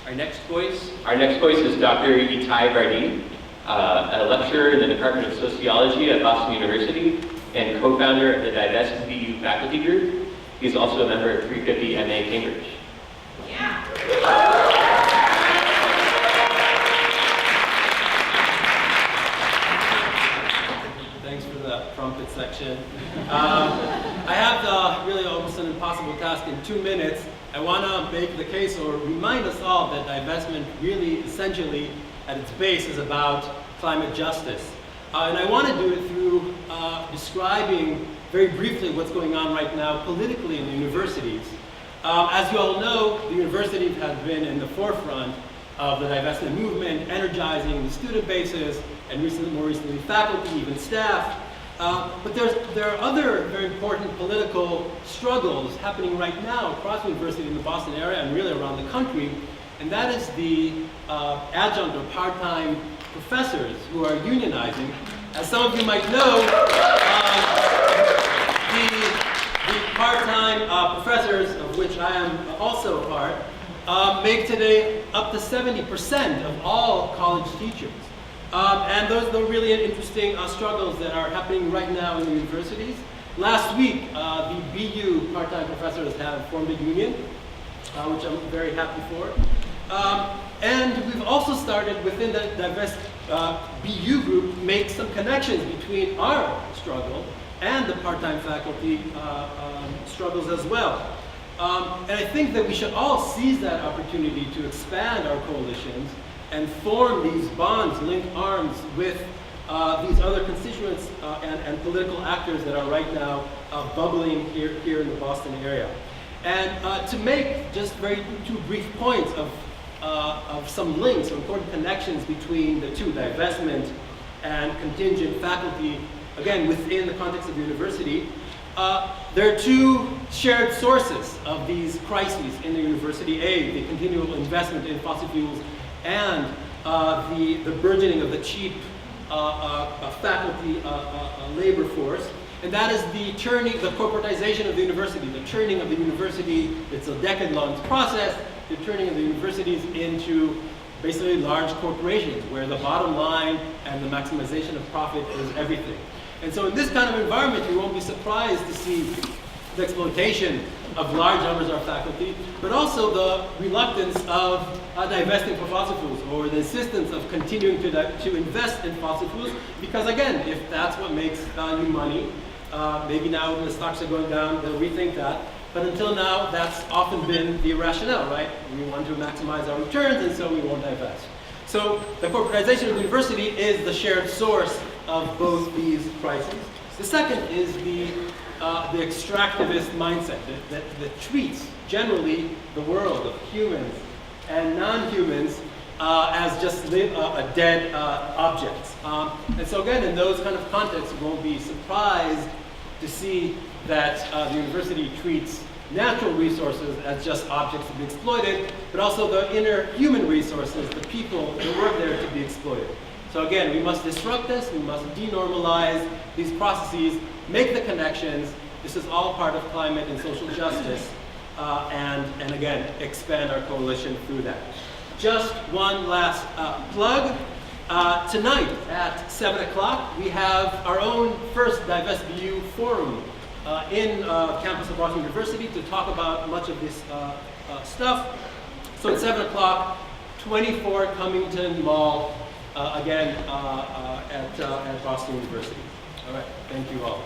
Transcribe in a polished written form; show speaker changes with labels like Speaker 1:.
Speaker 1: Our next voice?
Speaker 2: Our next voice is Dr. Itai Vardi, a lecturer in the Department of Sociology at Boston University and co-founder of the Divest BU faculty group. He's also a member of 350 MA Cambridge.
Speaker 3: Yeah.
Speaker 1: Thanks for the trumpet section. I have really almost an impossible task in 2 minutes. I want to make the case or remind us all that divestment really essentially at its base is about climate justice. And I want to do it through describing very briefly what's going on right now politically in the universities. As you all know, the universities have been in the forefront of the divestment movement, energizing the student bases, and more recently faculty, even staff. But there are other very important political struggles happening right now across the university in the Boston area and really around the country, and that is the adjunct or part-time professors who are unionizing. As some of you might know, the part-time professors, of which I am also a part, make today up to 70% of all college teachers. And those are really interesting struggles that are happening right now in the universities. Last week, the BU part-time professors have formed a union, which I'm very happy for. And we've also started within the Divest BU group make some connections between our struggle and the part-time faculty struggles as well. And I think that we should all seize that opportunity to expand our coalitions and form these bonds, link arms with these other constituents and political actors that are right now bubbling here in the Boston area. And to make just two brief points of some links or important connections between the two, divestment and contingent faculty, again, within the context of the university, there are two shared sources of these crises in the university. A, the continual investment in fossil fuels, and the burgeoning of the cheap faculty labor force. And that is the corporatization of the university, the turning of the university. It's a decade-long process, the turning of the universities into basically large corporations where the bottom line and the maximization of profit is everything. And so in this kind of environment, you won't be surprised to see the exploitation of large numbers of faculty, but also the reluctance of divesting from fossil fuels, or the insistence of continuing to invest in fossil fuels, because again, if that's what makes you money, maybe now when the stocks are going down, they'll rethink that. But until now, that's often been the rationale, right? We want to maximize our returns, and so we won't divest. So the corporatization of the university is the shared source of both these crises. The second is the extractivist mindset that treats generally the world of humans and non-humans as just dead objects. And so again, in those kind of contexts, you won't be surprised to see that the university treats natural resources as just objects to be exploited, but also the inner human resources, the people who work there, to be exploited. So again, we must disrupt this, we must denormalize these processes, make the connections. This is all part of climate and social justice, and again, expand our coalition through that. Just one last plug. Tonight at 7 o'clock, we have our own first Divest BU forum in campus of Boston University to talk about much of this stuff. So at 7 o'clock, 24 Cummington Mall, again, at Boston University. All right, thank you all.